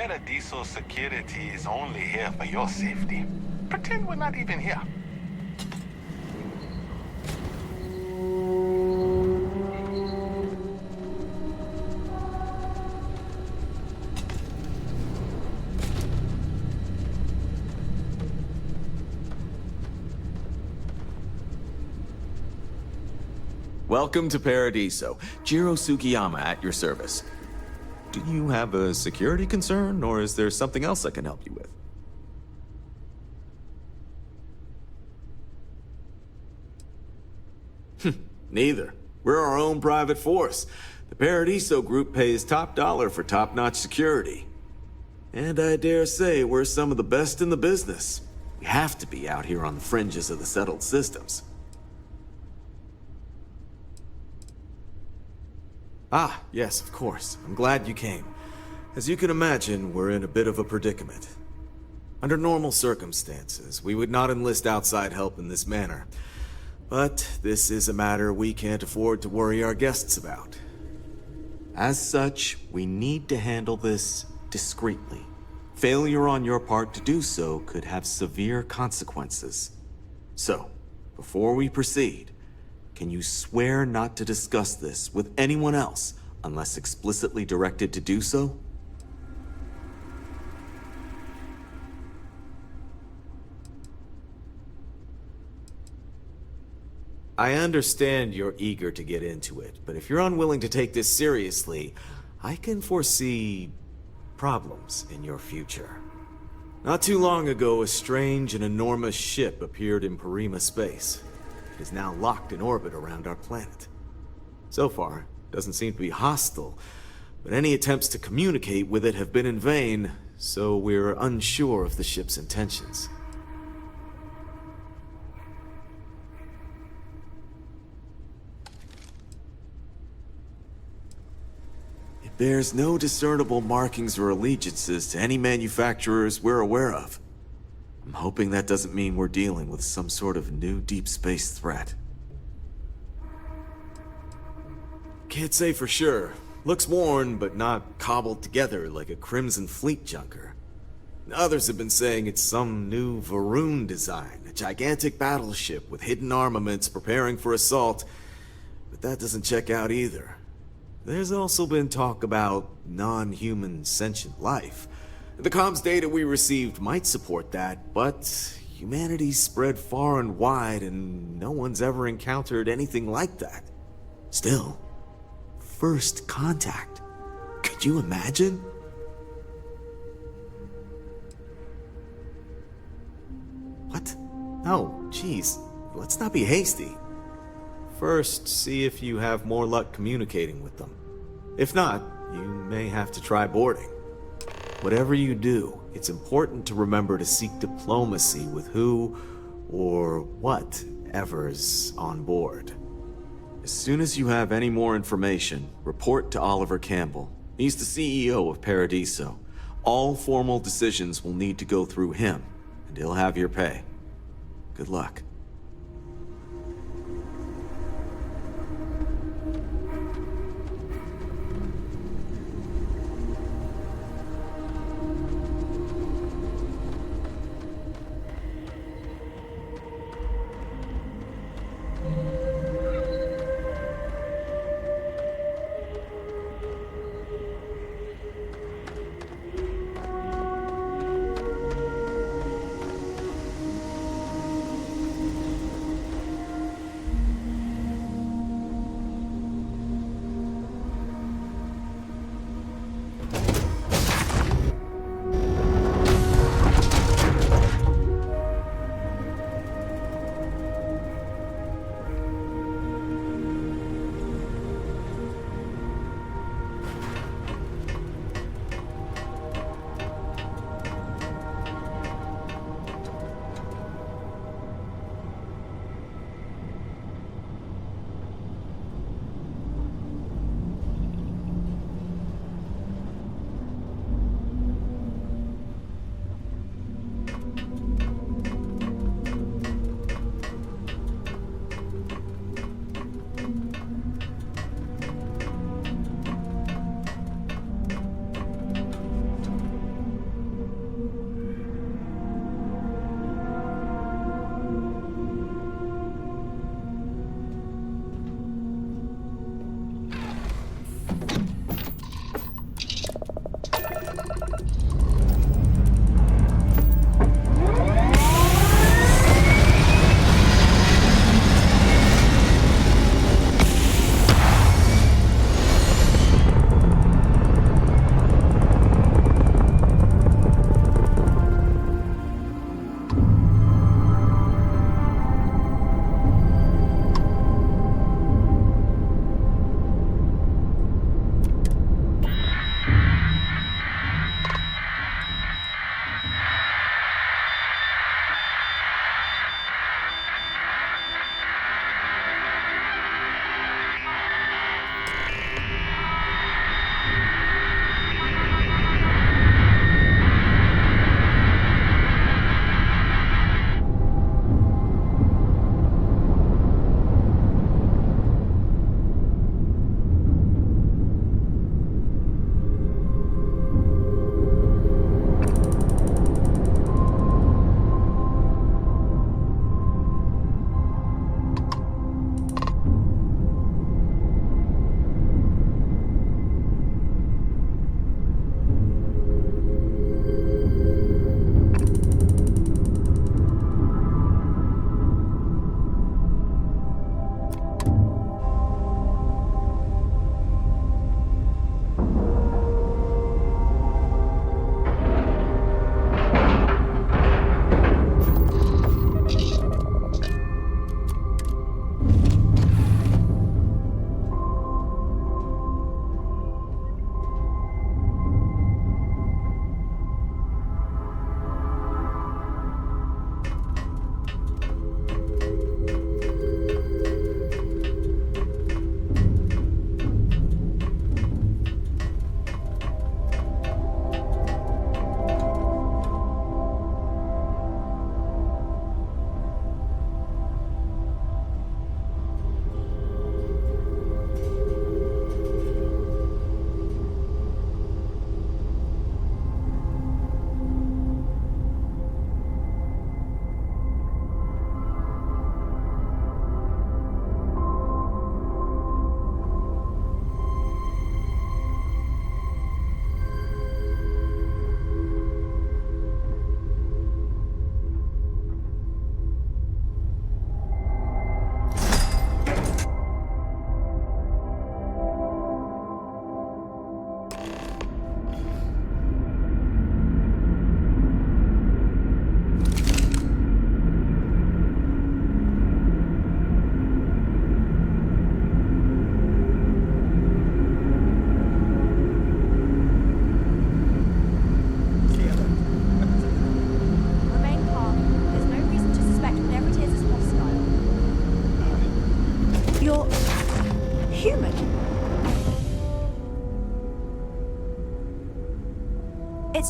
Paradiso security is only here for your safety. Pretend we're not even here. Welcome to Paradiso. Jiro Sugiyama at your service. Do you have a security concern, or is there something else I can help you with? Neither. We're our own private force. The Paradiso group pays top dollar for top-notch security. And I dare say we're some of the best in the business. We have to be out here on the fringes of the settled systems. Ah, yes, of course. I'm glad you came. As you can imagine, we're in a bit of a predicament. Under normal circumstances, we would not enlist outside help in this manner. But this is a matter we can't afford to worry our guests about. As such, we need to handle this discreetly. Failure on your part to do so could have severe consequences. So, before we proceed, can you swear not to discuss this with anyone else unless explicitly directed to do so? I understand you're eager to get into it, but if you're unwilling to take this seriously, I can foresee problems in your future. Not too long ago, a strange and enormous ship appeared in Porrima space. It is now locked in orbit around our planet. So far, it doesn't seem to be hostile, but any attempts to communicate with it have been in vain, so we're unsure of the ship's intentions. It bears no discernible markings or allegiances to any manufacturers we're aware of. I'm hoping that doesn't mean we're dealing with some sort of new deep space threat. Can't say for sure. Looks worn, but not cobbled together like a Crimson Fleet junker. Others have been saying it's some new Varun design, a gigantic battleship with hidden armaments preparing for assault, but that doesn't check out either. There's also been talk about non-human sentient life. The comms data we received might support that, but humanity's spread far and wide and no one's ever encountered anything like that. Still, first contact. Could you imagine? What? No, geez. Let's not be hasty. First, see if you have more luck communicating with them. If not, you may have to try boarding. Whatever you do, it's important to remember to seek diplomacy with who or whatever's on board. As soon as you have any more information, report to Oliver Campbell. He's the CEO of Paradiso. All formal decisions will need to go through him, and he'll have your pay. Good luck.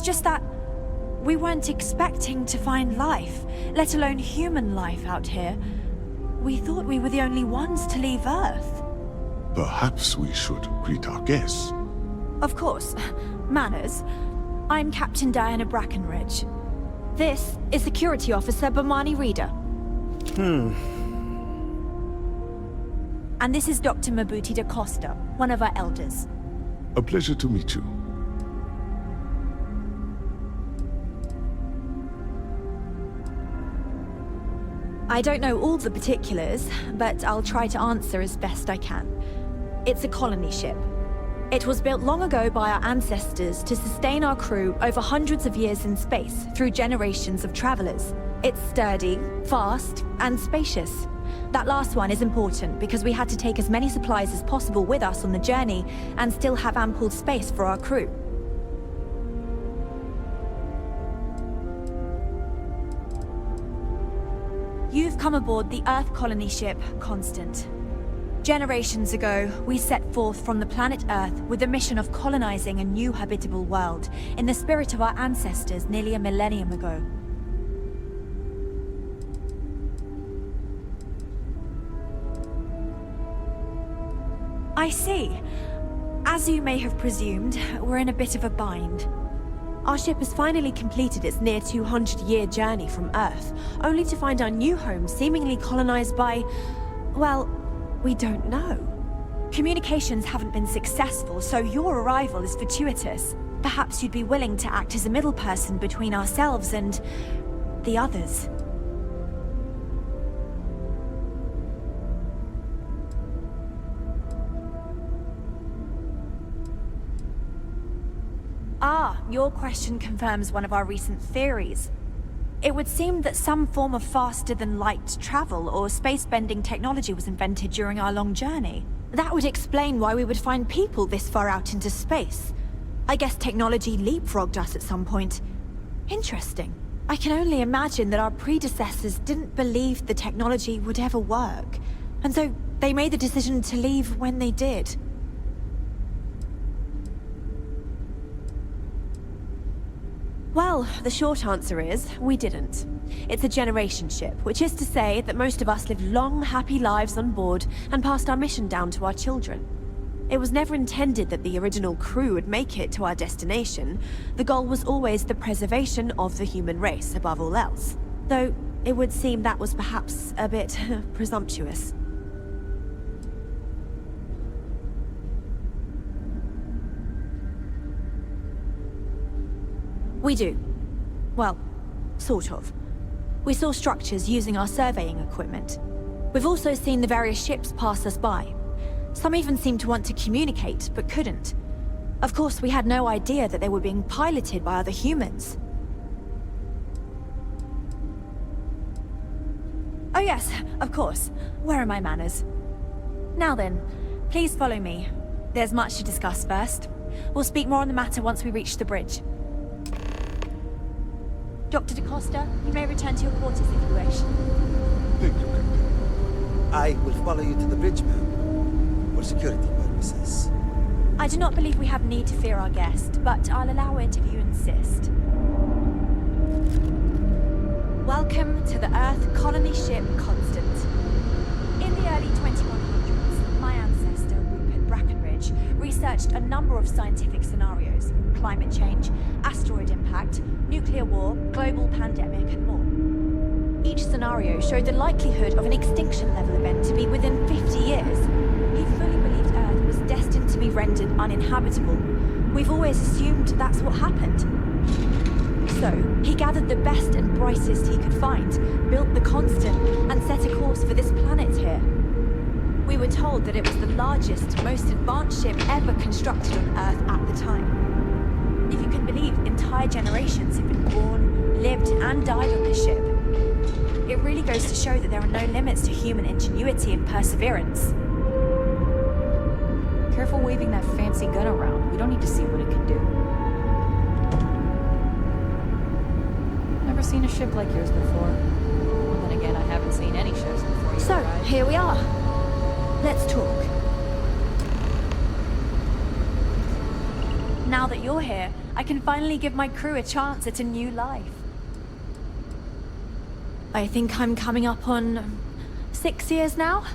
just that we weren't expecting to find life, let alone human life out here. We thought we were the only ones to leave Earth. Perhaps we should greet our guests. Of course. Manners. I'm Captain Diana Brackenridge. This is Security Officer Bomani Reader. And this is Dr. Mabuti da Costa, one of our elders. A pleasure to meet you. I don't know all the particulars, but I'll try to answer as best I can. It's a colony ship. It was built long ago by our ancestors to sustain our crew over hundreds of years in space through generations of travelers. It's sturdy, fast, and spacious. That last one is important because we had to take as many supplies as possible with us on the journey and still have ample space for our crew. You've come aboard the Earth colony ship, Constant. Generations ago, we set forth from the planet Earth with the mission of colonizing a new habitable world, in the spirit of our ancestors nearly a millennium ago. I see. As you may have presumed, we're in a bit of a bind. Our ship has finally completed its near 200-year journey from Earth, only to find our new home seemingly colonized by, well, we don't know. Communications haven't been successful, so your arrival is fortuitous. Perhaps you'd be willing to act as a middle person between ourselves and the others. Ah, your question confirms one of our recent theories. It would seem that some form of faster-than-light travel or space-bending technology was invented during our long journey. That would explain why we would find people this far out into space. I guess technology leapfrogged us at some point. Interesting. I can only imagine that our predecessors didn't believe the technology would ever work, and so they made the decision to leave when they did. Well, the short answer is, we didn't. It's a generation ship, which is to say that most of us lived long, happy lives on board and passed our mission down to our children. It was never intended that the original crew would make it to our destination. The goal was always the preservation of the human race above all else. Though, it would seem that was perhaps a bit presumptuous. We do. Well, sort of. We saw structures using our surveying equipment. We've also seen the various ships pass us by. Some even seemed to want to communicate, but couldn't. Of course, we had no idea that they were being piloted by other humans. Oh yes, of course. Where are my manners? Now then, please follow me. There's much to discuss first. We'll speak more on the matter once we reach the bridge. Dr. da Costa, you may return to your quarters if you wish. Thank you, Captain. I will follow you to the bridge, ma'am, for security purposes. I do not believe we have need to fear our guest, but I'll allow it if you insist. Welcome to the Earth colony ship Constant. In the early 2100s, my ancestor, Rupert Brackenridge, researched a number of scientific scenarios: climate change, asteroid impact, nuclear war, global pandemic, and more. Each scenario showed the likelihood of an extinction-level event to be within 50 years. He fully believed Earth was destined to be rendered uninhabitable. We've always assumed that's what happened. So, he gathered the best and brightest he could find, built the Constant, and set a course for this planet here. We were told that it was the largest, most advanced ship ever constructed on Earth at the time. If you can believe, entire generations have been born, lived, and died on this ship. It really goes to show that there are no limits to human ingenuity and perseverance. Careful waving that fancy gun around. We don't need to see what it can do. Never seen a ship like yours before. Well, then again, I haven't seen any ships before you So, arrived. here we are. Let's talk. Now that you're here, I can finally give my crew a chance at a new life. I think I'm coming up on 6 years now.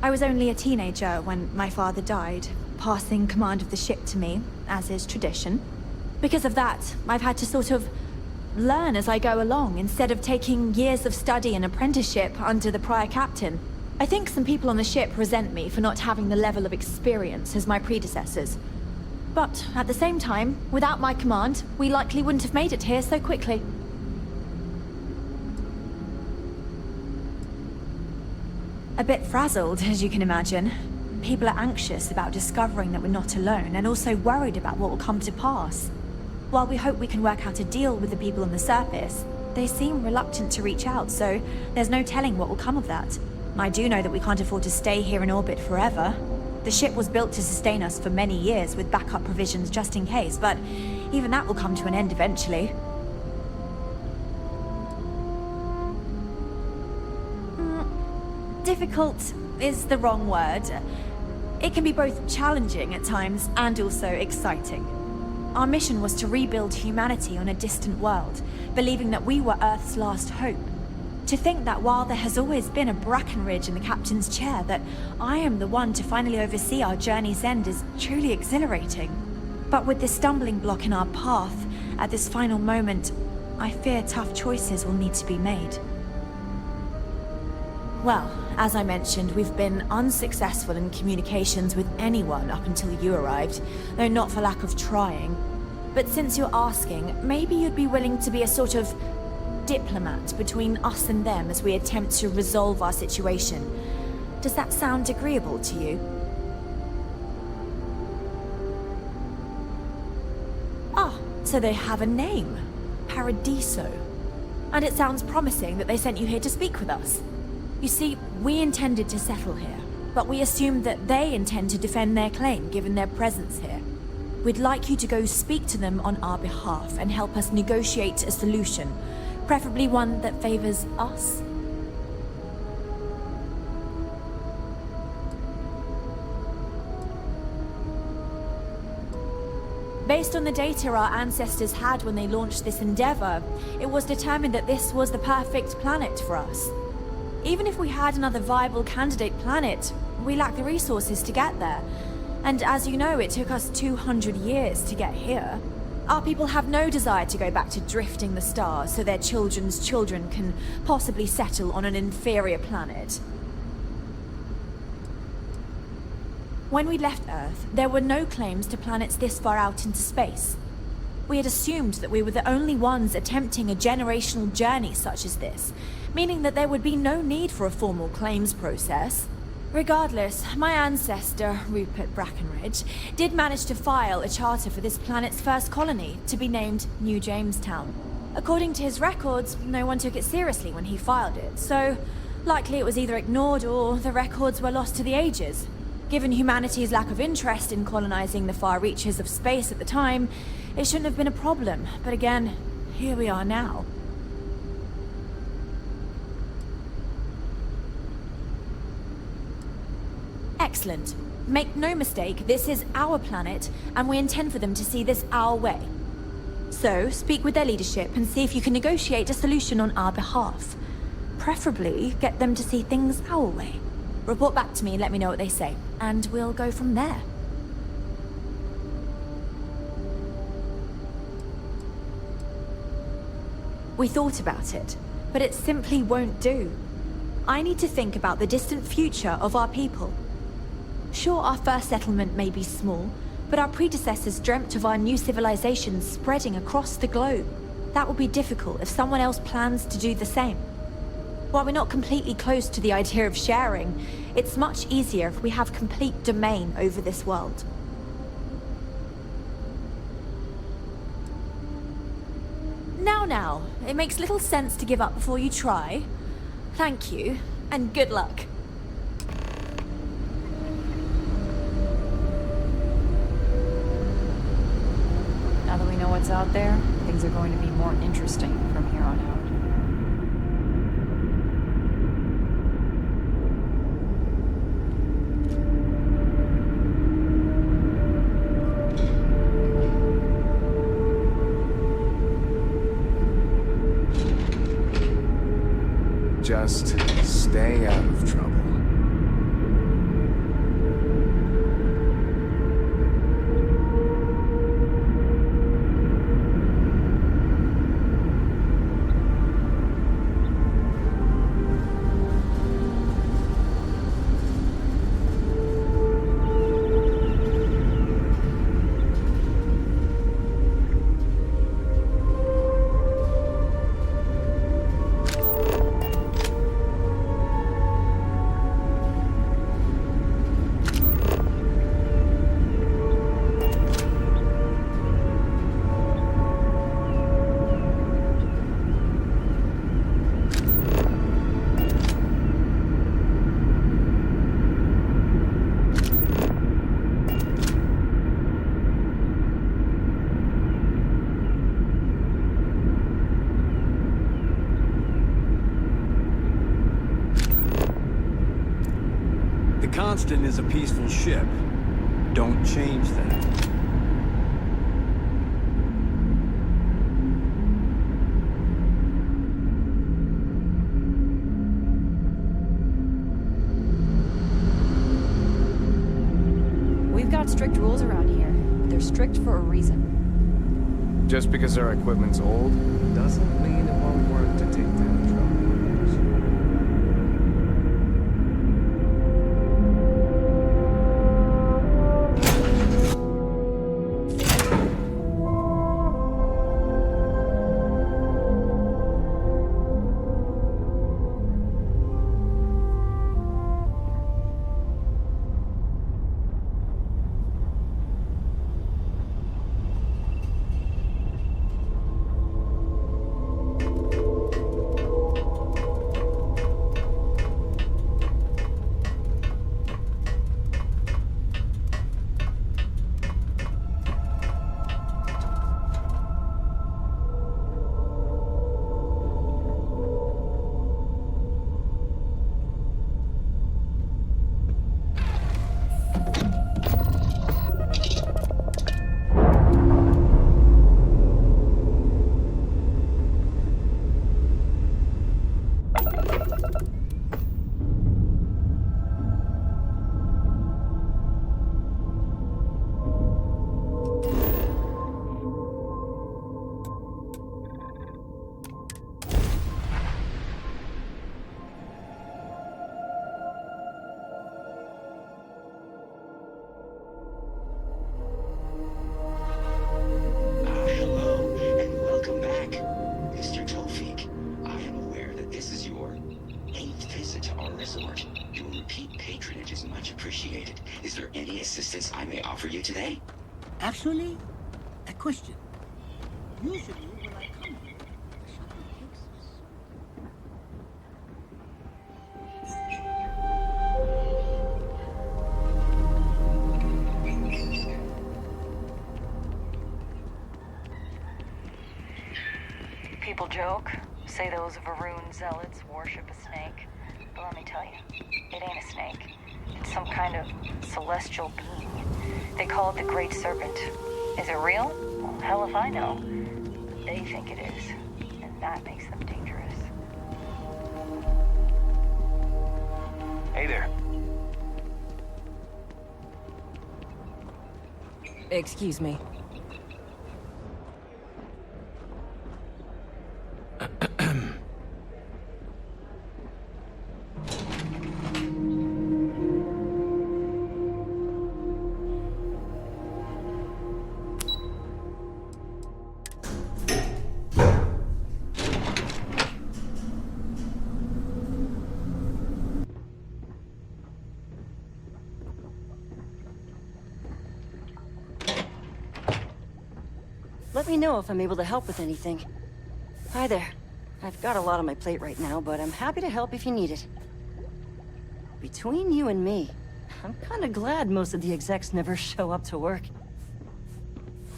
I was only a teenager when my father died, passing command of the ship to me, as is tradition. Because of that, I've had to sort of learn as I go along, instead of taking years of study and apprenticeship under the prior captain. I think some people on the ship resent me for not having the level of experience as my predecessors. But at the same time, without my command, we likely wouldn't have made it here so quickly. A bit frazzled, as you can imagine. People are anxious about discovering that we're not alone, and also worried about what will come to pass. While we hope we can work out a deal with the people on the surface, they seem reluctant to reach out, so there's no telling what will come of that. I do know that we can't afford to stay here in orbit forever. The ship was built to sustain us for many years with backup provisions just in case, but even that will come to an end eventually. Difficult is the wrong word. It can be both challenging at times and also exciting. Our mission was to rebuild humanity on a distant world, believing that we were Earth's last hope. To think that while there has always been a Brackenridge in the captain's chair, that I am the one to finally oversee our journey's end is truly exhilarating. But with this stumbling block in our path, at this final moment, I fear tough choices will need to be made. Well, as I mentioned, we've been unsuccessful in communications with anyone up until you arrived, though not for lack of trying. But since you're asking, maybe you'd be willing to be a sort of diplomat between us and them as we attempt to resolve our situation. Does that sound agreeable to you? Ah, so they have a name. Paradiso. And it sounds promising that they sent you here to speak with us. You see, we intended to settle here, but we assumed that they intend to defend their claim given their presence here. We'd like you to go speak to them on our behalf and help us negotiate a solution, preferably one that favors us. Based on the data our ancestors had when they launched this endeavor, it was determined that this was the perfect planet for us. Even if we had another viable candidate planet, we lack the resources to get there. And as you know, it took us 200 years to get here. Our people have no desire to go back to drifting the stars so their children's children can possibly settle on an inferior planet. When we left Earth, there were no claims to planets this far out into space. We had assumed that we were the only ones attempting a generational journey such as this, meaning that there would be no need for a formal claims process. Regardless, my ancestor, Rupert Brackenridge, did manage to file a charter for this planet's first colony, to be named New Jamestown. According to his records, no one took it seriously when he filed it, so likely it was either ignored or the records were lost to the ages. Given humanity's lack of interest in colonizing the far reaches of space at the time, it shouldn't have been a problem, but again, here we are now. Excellent. Make no mistake, this is our planet, and we intend for them to see this our way. So, speak with their leadership and see if you can negotiate a solution on our behalf. Preferably, get them to see things our way. Report back to me and let me know what they say, and we'll go from there. We thought about it, but it simply won't do. I need to think about the distant future of our people. Sure, our first settlement may be small, but our predecessors dreamt of our new civilization spreading across the globe. That will be difficult if someone else plans to do the same. While we're not completely close to the idea of sharing, it's much easier if we have complete domain over this world. Now, it makes little sense to give up before you try. Thank you, and good luck. Now that we know what's out there, things are going to be more interesting from here on out. just stay out of trouble. The Constant is a peaceful ship. Don't change that. We've got strict rules around here. They're strict for a reason. Just because our equipment's old, doesn't mean it won't work to take down trouble. Actually, a question. Usually when I come here, the shuttle takes us. People joke, say those Varun zealots worship a snake. But let me tell you, it ain't a snake. It's some kind of celestial being. They call it the Great Serpent. Is it real? Well, hell if I know. They think it is, and that makes them dangerous. Hey there. Excuse me. Let me know if I'm able to help with anything. Hi there. I've got a lot on my plate right now, but I'm happy to help if you need it. Between you and me, I'm kinda glad most of the execs never show up to work.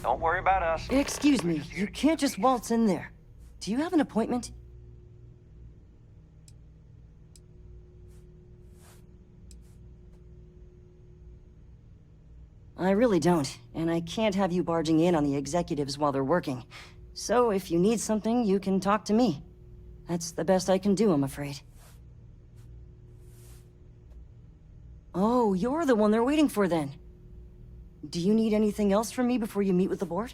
Don't worry about us. Excuse me, you can't just waltz in there. Do you have an appointment? I really don't, and I can't have you barging in on the executives while they're working. So if you need something, you can talk to me. That's the best I can do, I'm afraid. Oh, you're the one they're waiting for then. Do you need anything else from me before you meet with the board?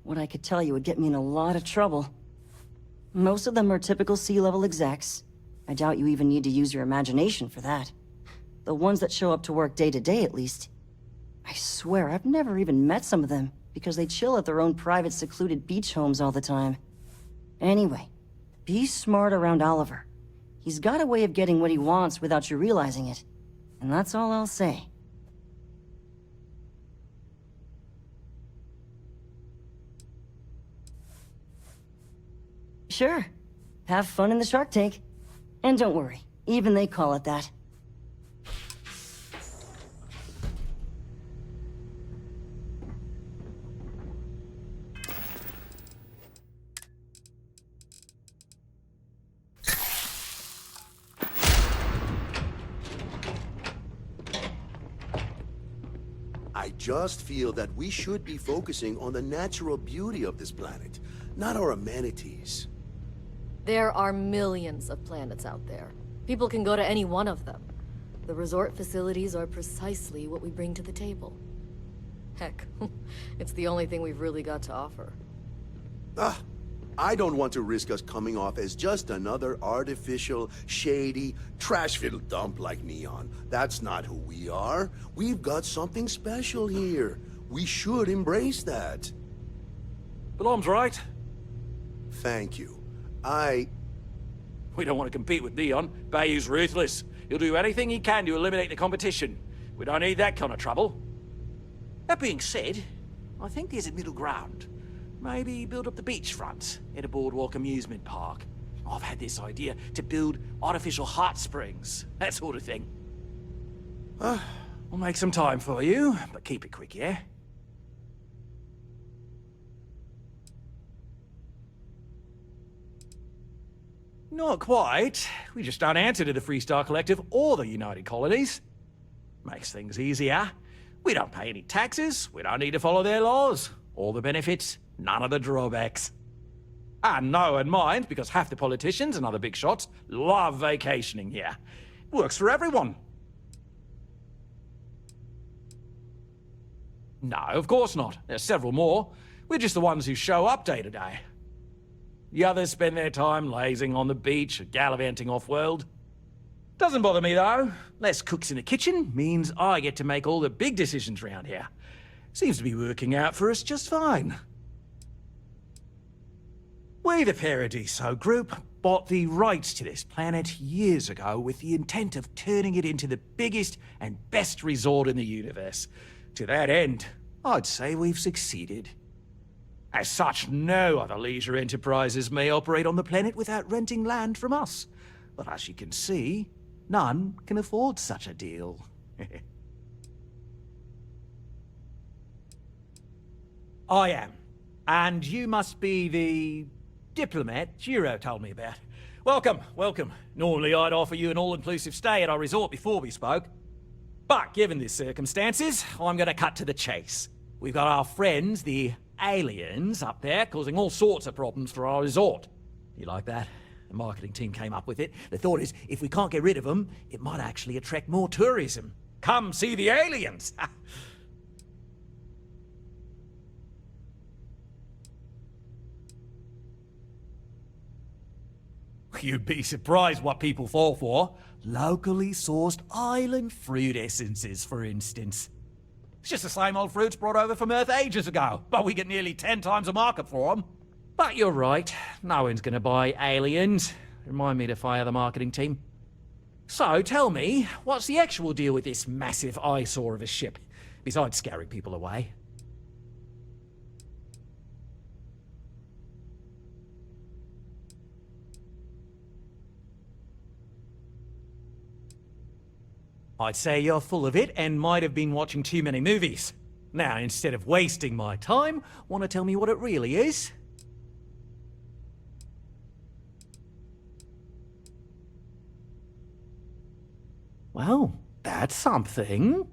What I could tell you would get me in a lot of trouble. Most of them are typical sea-level execs. I doubt you even need to use your imagination for that. The ones that show up to work day to day, at least. I swear, I've never even met some of them, because they chill at their own private secluded beach homes all the time. Anyway, be smart around Oliver. He's got a way of getting what he wants without you realizing it. And that's all I'll say. Sure. Have fun in the shark tank. And don't worry, even they call it that. I just feel that we should be focusing on the natural beauty of this planet, not our amenities. There are millions of planets out there. People can go to any one of them. The resort facilities are precisely what we bring to the table. Heck, it's the only thing we've really got to offer. I don't want to risk us coming off as just another artificial, shady, trash-filled dump like Neon. That's not who we are. We've got something special here. We should embrace that. Belom's right. Thank you. We don't want to compete with Neon. Bayou's ruthless. He'll do anything he can to eliminate the competition. We don't need that kind of trouble. That being said, I think there's a middle ground. Maybe build up the beachfront at a boardwalk amusement park. I've had this idea to build artificial hot springs, that sort of thing. We'll make some time for you, but keep it quick, yeah? Not quite. We just don't answer to the Freestar Collective or the United Colonies. Makes things easier. We don't pay any taxes, we don't need to follow their laws. All the benefits, none of the drawbacks. And no one minds, because half the politicians and other big shots love vacationing here. Works for everyone. No, of course not. There's several more. We're just the ones who show up day to day. The others spend their time lazing on the beach or gallivanting off-world. Doesn't bother me, though. Less cooks in the kitchen means I get to make all the big decisions around here. Seems to be working out for us just fine. We, the Paradiso Group, bought the rights to this planet years ago with the intent of turning it into the biggest and best resort in the universe. To that end, I'd say we've succeeded. As such, no other leisure enterprises may operate on the planet without renting land from us. But as you can see, none can afford such a deal. I am. And you must be the diplomat Jiro told me about. Welcome, welcome. Normally I'd offer you an all-inclusive stay at our resort before we spoke. But given the circumstances, I'm going to cut to the chase. We've got our friends, the aliens, up there, causing all sorts of problems for our resort. You like that? The marketing team came up with it. The thought is, if we can't get rid of them, it might actually attract more tourism. Come see the aliens! You'd be surprised what people fall for. Locally sourced island fruit essences, for instance. It's just the same old fruits brought over from Earth ages ago, but we get nearly 10 times the market for them. But you're right, no one's gonna buy aliens. Remind me to fire the marketing team. So tell me, what's the actual deal with this massive eyesore of a ship, besides scaring people away? I'd say you're full of it and might have been watching too many movies. Now, instead of wasting my time, want to tell me what it really is? Well, that's something.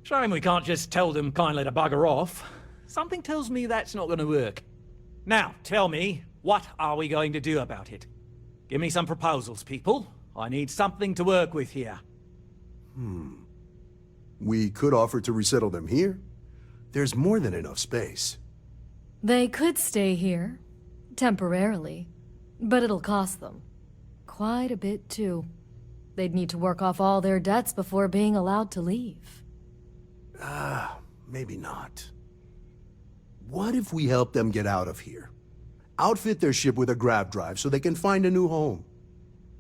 Shame we can't just tell them kindly to bugger off. Something tells me that's not going to work. Now, tell me, What are we going to do about it? Give me some proposals, people. I need something to work with here. We could offer to resettle them here. There's more than enough space. They could stay here, temporarily, but it'll cost them. Quite a bit, too. They'd need to work off all their debts before being allowed to leave. Maybe not. What if we help them get out of here? Outfit their ship with a grav drive so they can find a new home.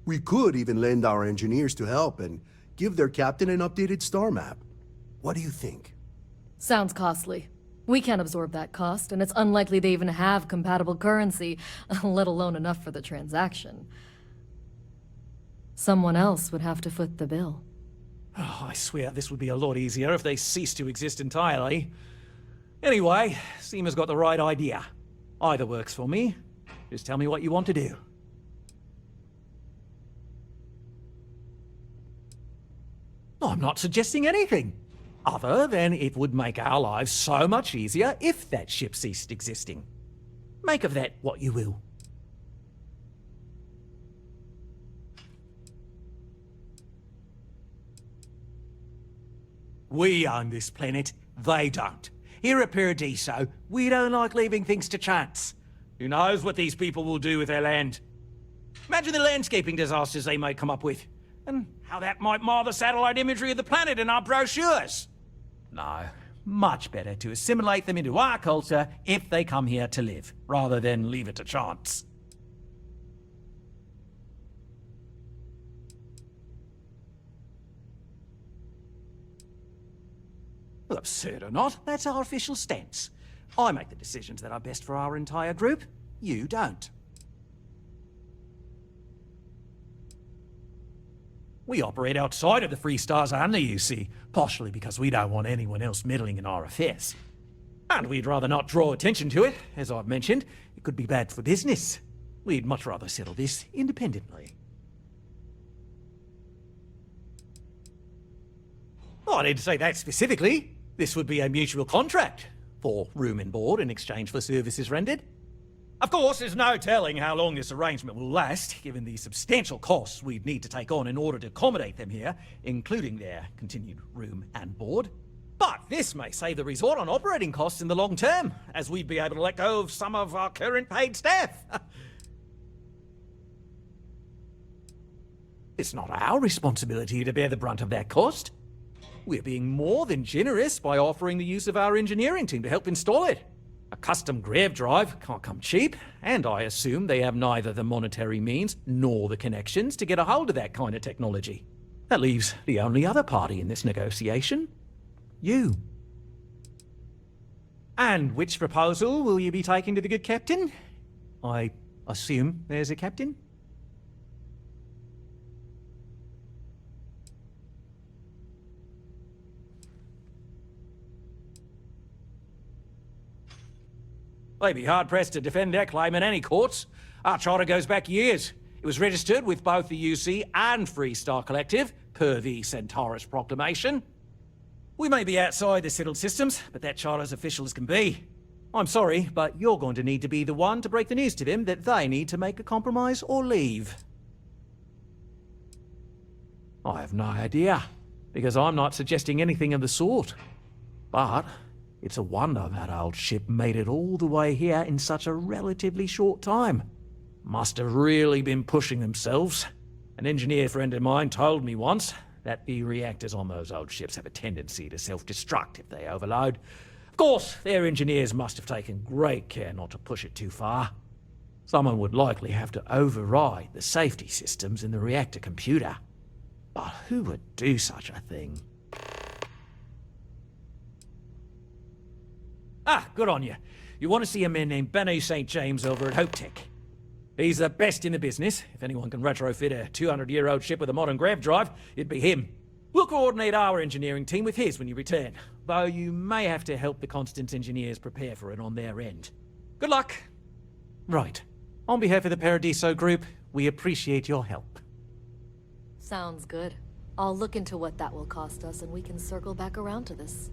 We could even lend our engineers to help and give their captain an updated star map. What do you think? Sounds costly. We can't absorb that cost, and it's unlikely they even have compatible currency, let alone enough for the transaction. Someone else would have to foot the bill. Oh, I swear this would be a lot easier if they ceased to exist entirely. Anyway, Seema's got the right idea. Either works for me. Just tell me what you want to do. I'm not suggesting anything, other than it would make our lives so much easier if that ship ceased existing. Make of that what you will. We own this planet, they don't. Here at Paradiso, we don't like leaving things to chance. Who knows what these people will do with their land? Imagine the landscaping disasters they might come up with, and how that might mar the satellite imagery of the planet in our brochures. No, much better to assimilate them into our culture if they come here to live, rather than leave it to chance. Well, absurd or not, that's our official stance. I make the decisions that are best for our entire group. You don't. We operate outside of the Free Stars only, you see, partially because we don't want anyone else meddling in our affairs. And we'd rather not draw attention to it, as I've mentioned. It could be bad for business. We'd much rather settle this independently. Oh, I didn't say that specifically. This would be a mutual contract for room and board in exchange for services rendered. Of course, there's no telling how long this arrangement will last, given the substantial costs we'd need to take on in order to accommodate them here, including their continued room and board. But this may save the resort on operating costs in the long term, as we'd be able to let go of some of our current paid staff. It's not our responsibility to bear the brunt of that cost. We're being more than generous by offering the use of our engineering team to help install it. A custom Grav drive can't come cheap, and I assume they have neither the monetary means nor the connections to get a hold of that kind of technology. That leaves the only other party in this negotiation. You. And which proposal will you be taking to the good captain? I assume there's a captain? They'd be hard-pressed to defend their claim in any courts. Our charter goes back years. It was registered with both the UC and Free Star Collective, per the Centaurus Proclamation. We may be outside the settled systems, but that charter's official as can be. I'm sorry, but you're going to need to be the one to break the news to them that they need to make a compromise or leave. I have no idea, because I'm not suggesting anything of the sort. But it's a wonder that old ship made it all the way here in such a relatively short time. Must have really been pushing themselves. An engineer friend of mine told me once that the reactors on those old ships have a tendency to self-destruct if they overload. Of course, their engineers must have taken great care not to push it too far. Someone would likely have to override the safety systems in the reactor computer. But who would do such a thing? Ah, good on you. You want to see a man named Benny St. James over at Hope Tech. He's the best in the business. If anyone can retrofit a 200-year-old ship with a modern grav drive, it'd be him. We'll coordinate our engineering team with his when you return, though you may have to help the Constance engineers prepare for it on their end. Good luck. Right. On behalf of the Paradiso group, we appreciate your help. Sounds good. I'll look into what that will cost us, and we can circle back around to this.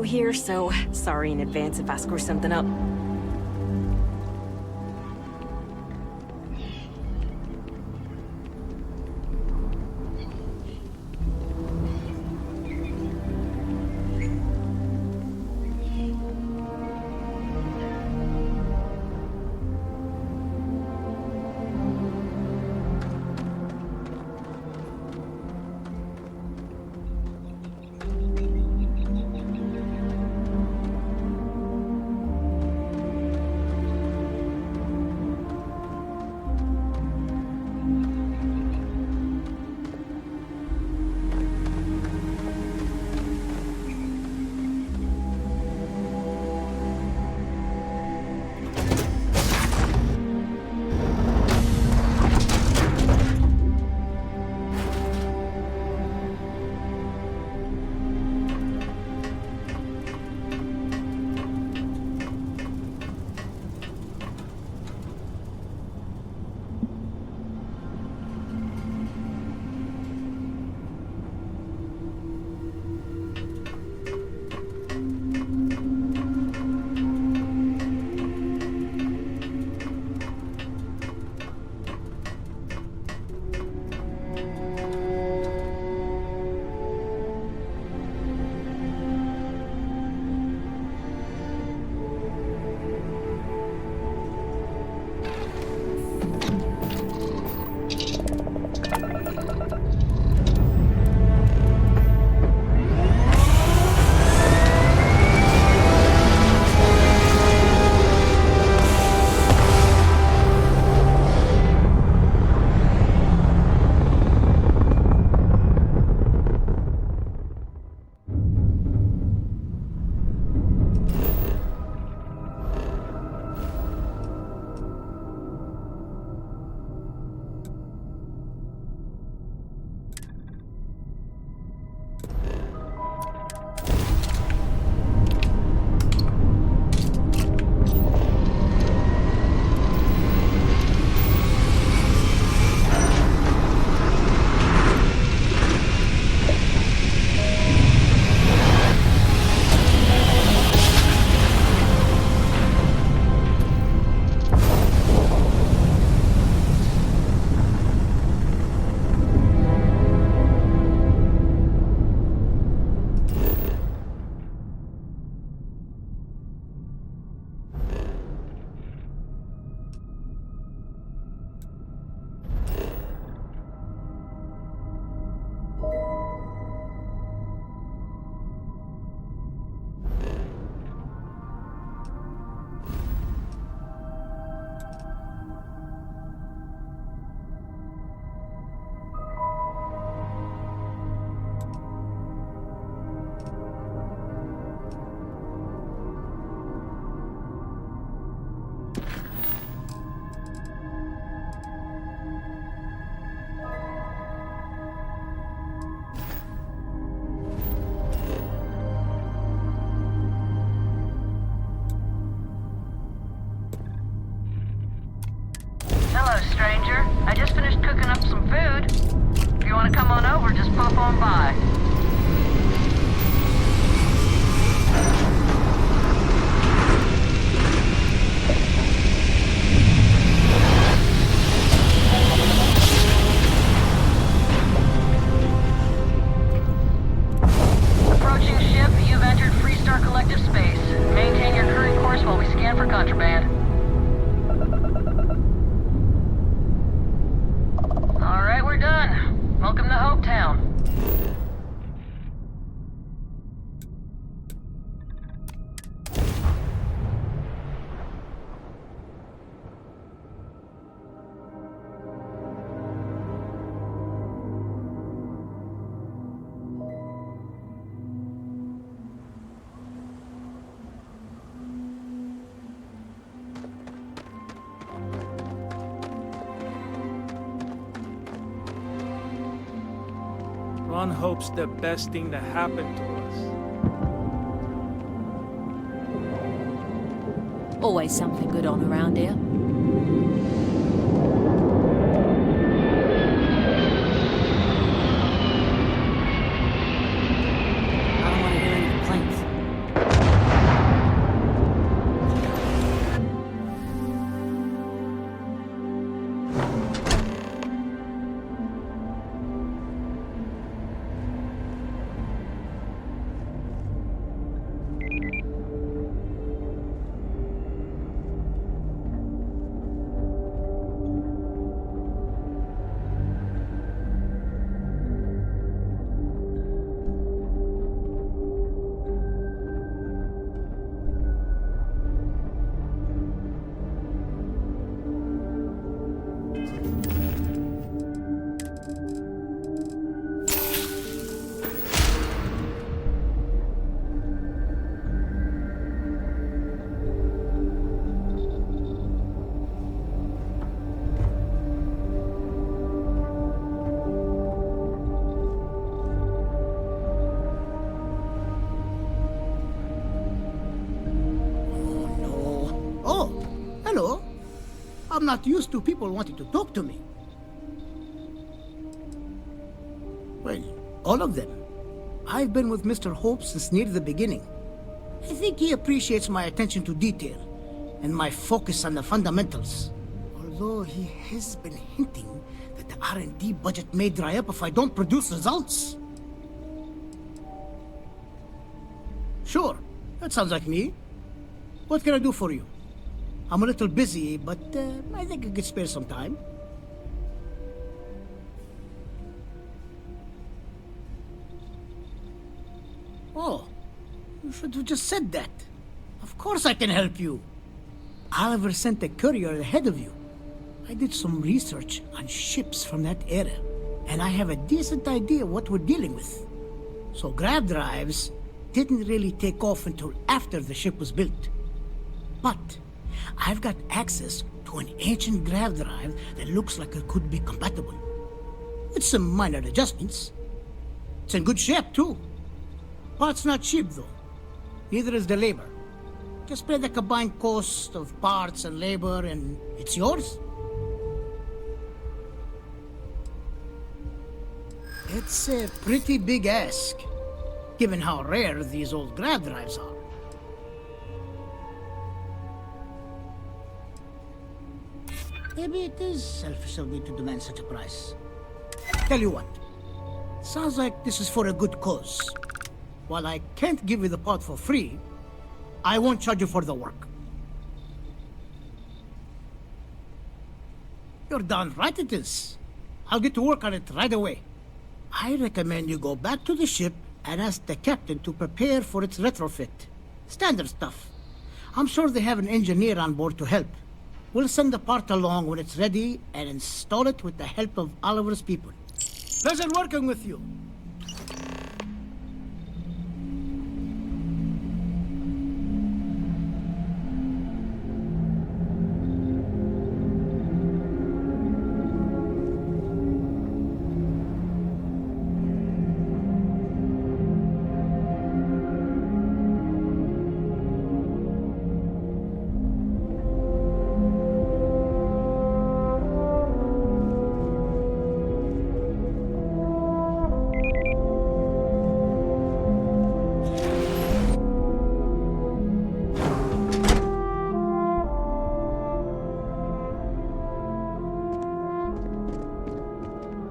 here, so sorry in advance if I screw something up. Hello, stranger. I just finished cooking up some food. If you want to come on over, just pop on by. Approaching ship, you've entered Freestar Collective space. Maintain your current course while we scan for contraband. Alright, we're done. Welcome to Hopetown. One hopes the best thing that happened to us. Always something good on around here. I don't want to hear any complaints. not used to people wanting to talk to me. Well, all of them. I've been with Mr. Hope since near the beginning. I think he appreciates my attention to detail and my focus on the fundamentals. Although he has been hinting that the R&D budget may dry up if I don't produce results. Sure, that sounds like me. What can I do for you? I'm a little busy, but I think I could spare some time. Oh, you should have just said that. Of course I can help you. Oliver sent a courier ahead of you. I did some research on ships from that era, and I have a decent idea what we're dealing with. So Grav drives didn't really take off until after the ship was built. But I've got access to an ancient Grav drive that looks like it could be compatible. It's some minor adjustments. It's in good shape, too. Parts not cheap, though. Neither is the labor. Just pay the combined cost of parts and labor, and it's yours. It's a pretty big ask, given how rare these old Grav drives are. Maybe it is selfish of me to demand such a price. Tell you what, sounds like this is for a good cause. While I can't give you the part for free, I won't charge you for the work. You're darn right it is. I'll get to work on it right away. I recommend you go back to the ship and ask the captain to prepare for its retrofit. Standard stuff. I'm sure they have an engineer on board to help. We'll send the part along when it's ready and install it with the help of Oliver's people. Pleasure working with you.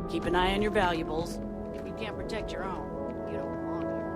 Keep an eye on your valuables. If you can't protect your own, you don't belong here.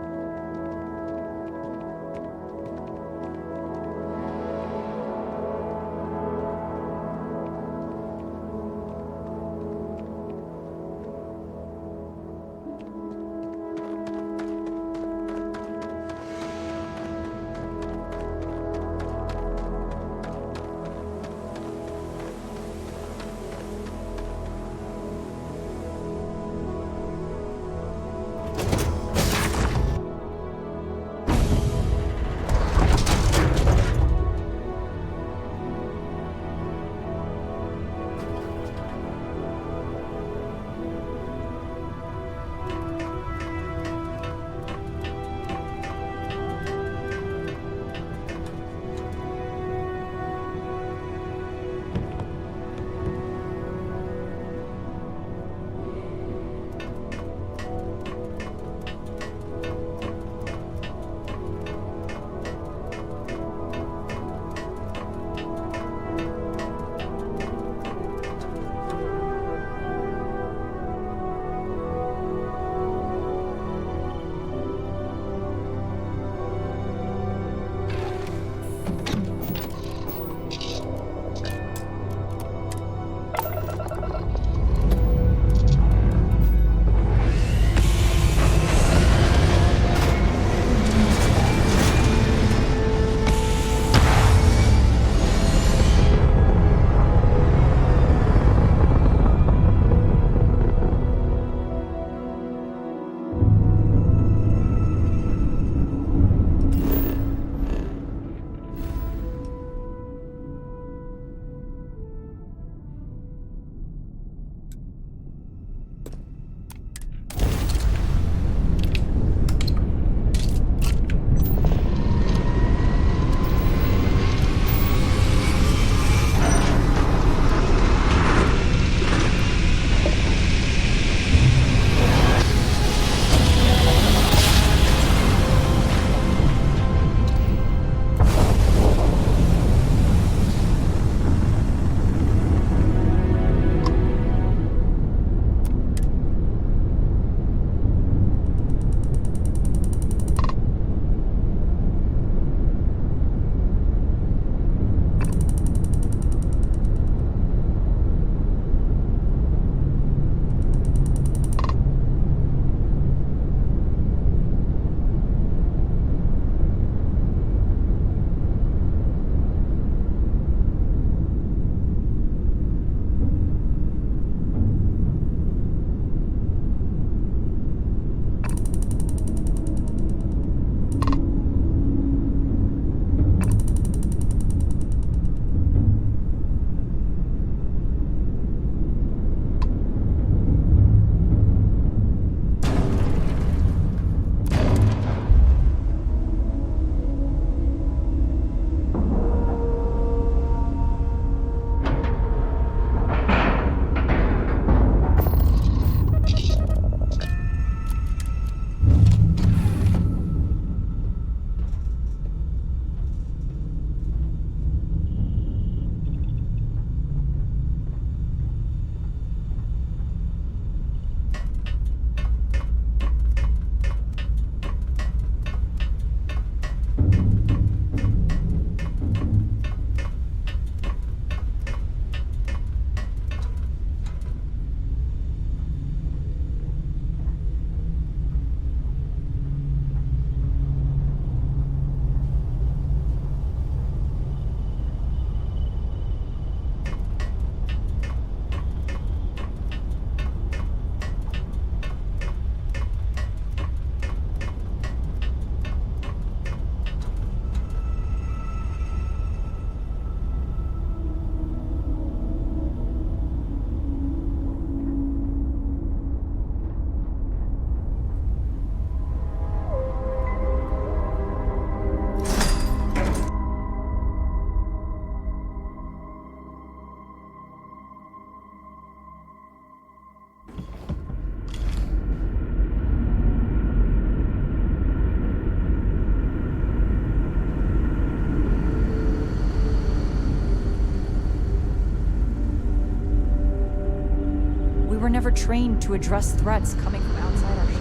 were never trained to address threats coming from outside our ship.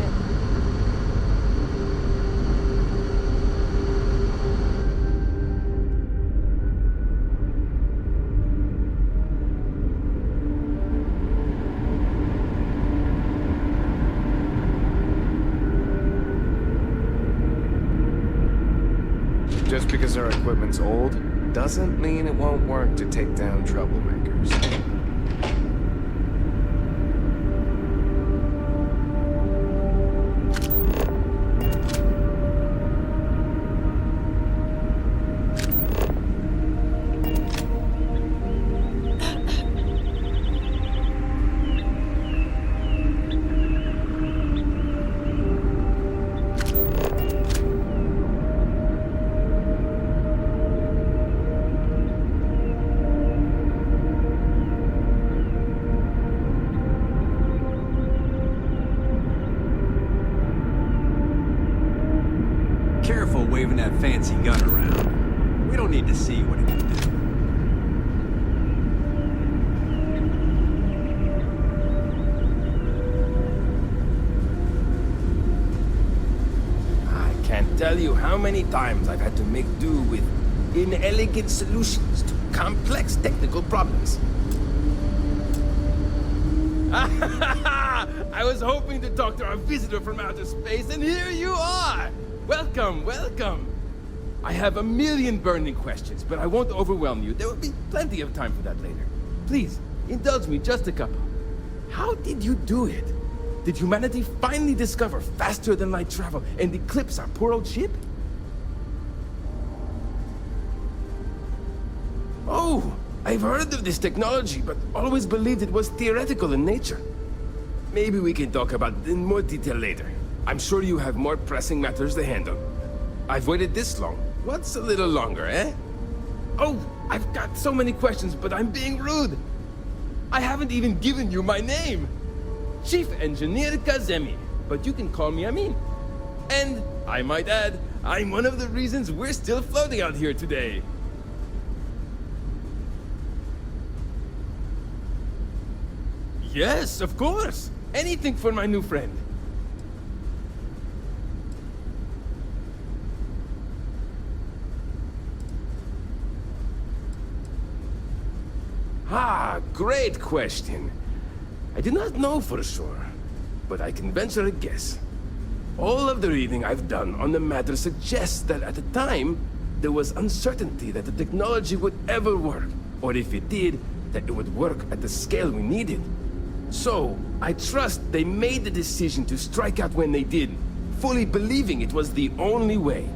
Just because our equipment's old, doesn't mean it won't work to take down troublemakers. Careful waving that fancy gun around. We don't need to see what it can do. I can't tell you how many times I've had to make do with inelegant solutions to complex technical problems. I was hoping to talk to our visitor from outer space, and here you are! Welcome, welcome! I have a million burning questions, but I won't overwhelm you. There will be plenty of time for that later. Please, indulge me just a couple. How did you do it? Did humanity finally discover faster than light travel and eclipse our poor old ship? Oh, I've heard of this technology, but always believed it was theoretical in nature. Maybe we can talk about it in more detail later. I'm sure you have more pressing matters to handle. I've waited this long. What's a little longer, eh? Oh, I've got so many questions, but I'm being rude. I haven't even given you my name. Chief Engineer Kazemi, but you can call me Amin. And, I might add, I'm one of the reasons we're still floating out here today. Yes, of course. Anything for my new friend. Ah, great question. I do not know for sure, but I can venture a guess. All of the reading I've done on the matter suggests that at the time, there was uncertainty that the technology would ever work, or if it did, that it would work at the scale we needed. So, I trust they made the decision to strike out when they did, fully believing it was the only way.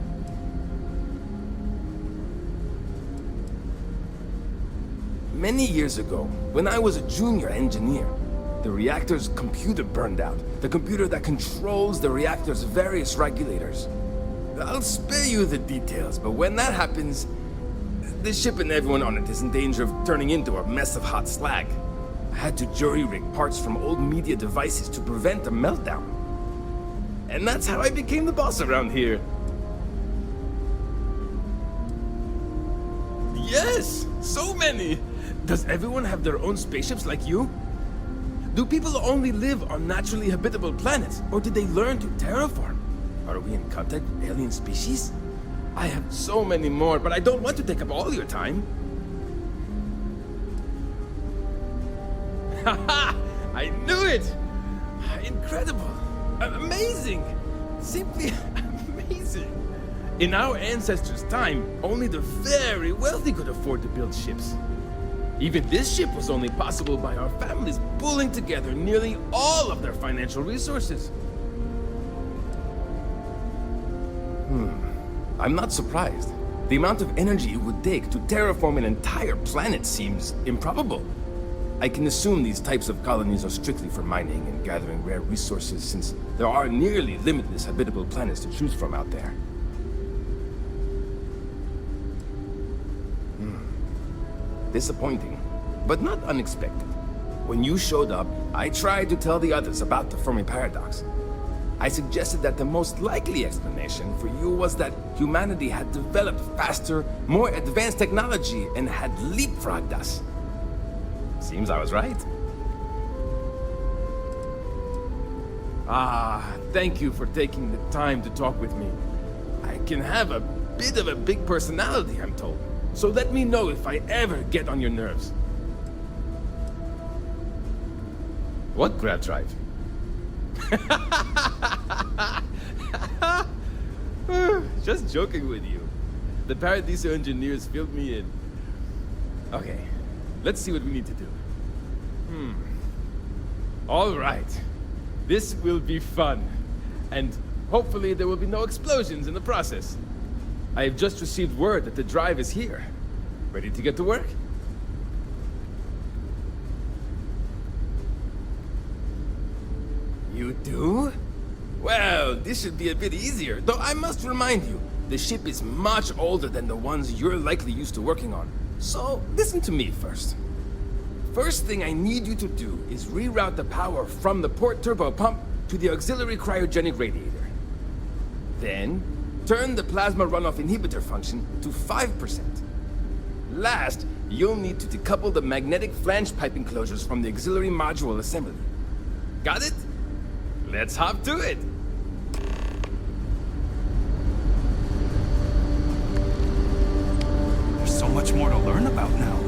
Many years ago, when I was a junior engineer, the reactor's computer burned out. The computer that controls the reactor's various regulators. I'll spare you the details, but when that happens, the ship and everyone on it is in danger of turning into a mess of hot slag. I had to jury-rig parts from old media devices to prevent a meltdown. And that's how I became the boss around here. Yes! So many! Does everyone have their own spaceships like you? Do people only live on naturally habitable planets, or did they learn to terraform? Are we in contact with alien species? I have so many more, but I don't want to take up all your time. Haha! I knew it! Incredible! Amazing! Simply amazing! In our ancestors' time, only the very wealthy could afford to build ships. Even this ship was only possible by our families pulling together nearly all of their financial resources. I'm not surprised. The amount of energy it would take to terraform an entire planet seems improbable. I can assume these types of colonies are strictly for mining and gathering rare resources, since there are nearly limitless habitable planets to choose from out there. Disappointing, but not unexpected. When you showed up, I tried to tell the others about the Fermi paradox. I suggested that the most likely explanation for you was that humanity had developed faster, more advanced technology and had leapfrogged us. Seems I was right. Thank you for taking the time to talk with me. I can have a bit of a big personality, I'm told. So let me know if I ever get on your nerves. What Grav drive? Just joking with you. The Paradiso engineers filled me in. Okay, let's see what we need to do. All right. This will be fun. And hopefully there will be no explosions in the process. I have just received word that the drive is here. Ready to get to work? You do? Well, this should be a bit easier, though I must remind you, the ship is much older than the ones you're likely used to working on. So, listen to me first. First thing I need you to do is reroute the power from the port turbo pump to the auxiliary cryogenic radiator. Then, turn the plasma runoff inhibitor function to 5%. Last, you'll need to decouple the magnetic flange pipe enclosures from the auxiliary module assembly. Got it? Let's hop to it! There's so much more to learn about now.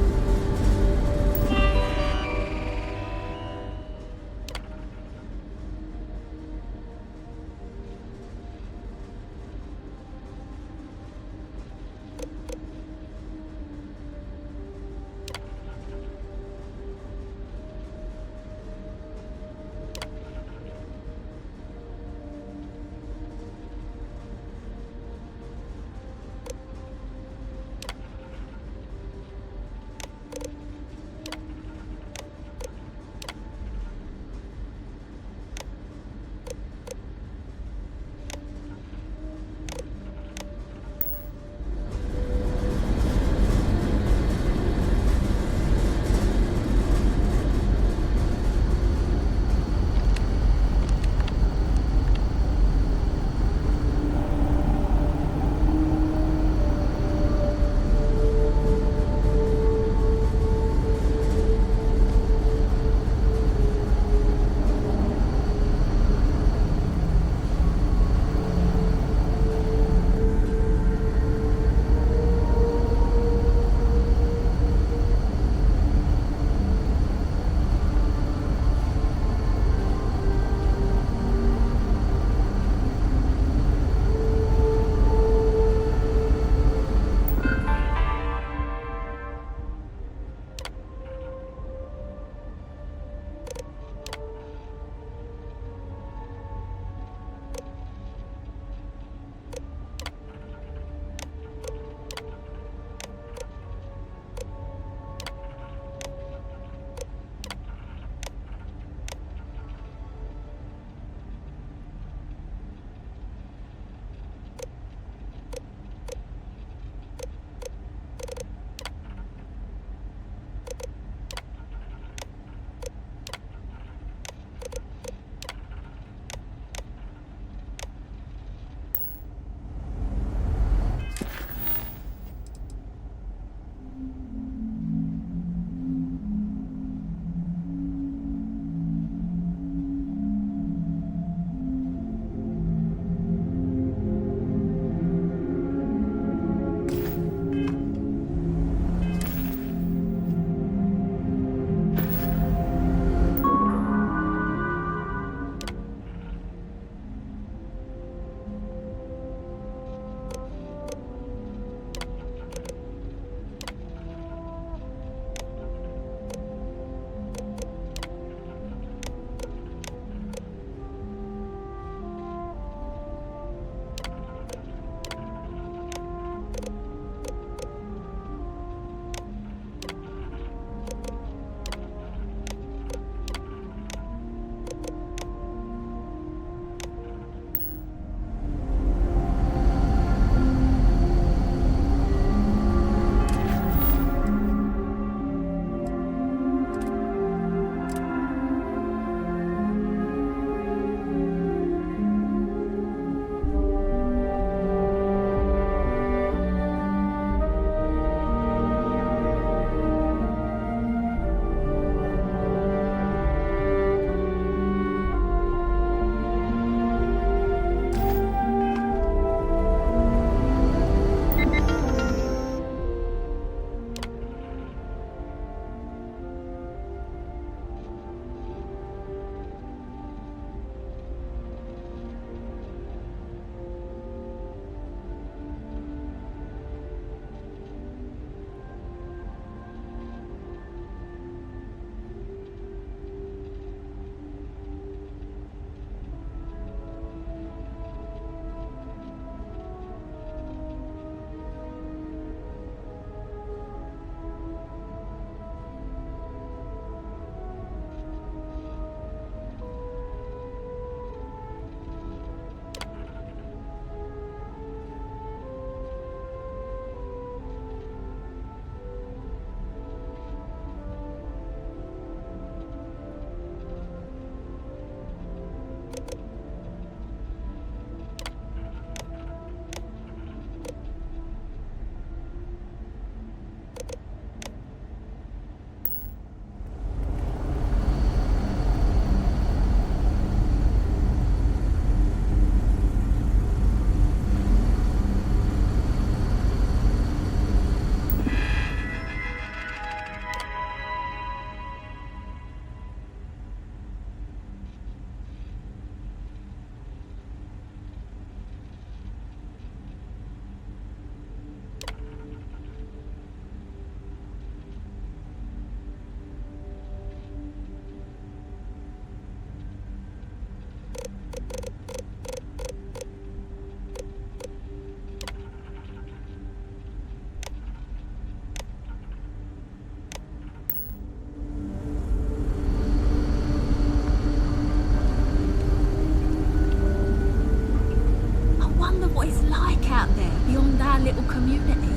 little community.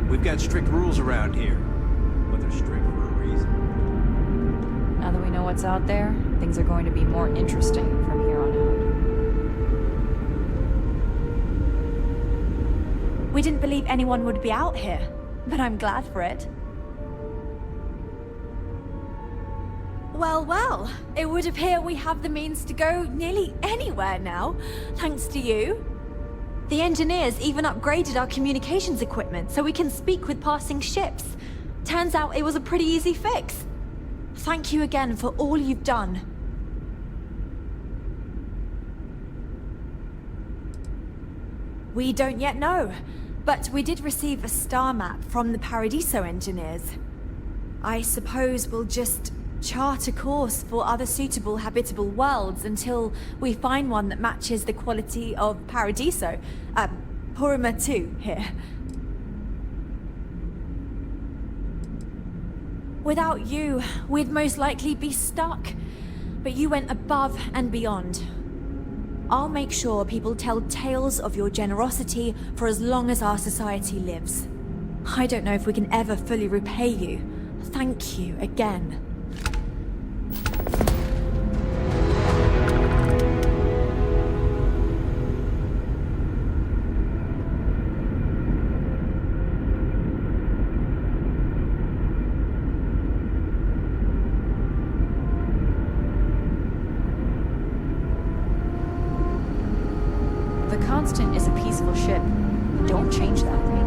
We've got strict rules around here, but they're strict for a reason. Now that we know what's out there, things are going to be more interesting from here on out. We didn't believe anyone would be out here, but I'm glad for it. Well, well, it would appear we have the means to go nearly anywhere now, thanks to you. The engineers even upgraded our communications equipment so we can speak with passing ships. Turns out it was a pretty easy fix. Thank you again for all you've done. We don't yet know, but we did receive a star map from the Paradiso engineers. I suppose we'll just chart a course for other suitable habitable worlds until we find one that matches the quality of Paradiso. Porrima II here. Without you, we'd most likely be stuck. But you went above and beyond. I'll make sure people tell tales of your generosity for as long as our society lives. I don't know if we can ever fully repay you. Thank you again. The Constant is a peaceful ship. Don't change that.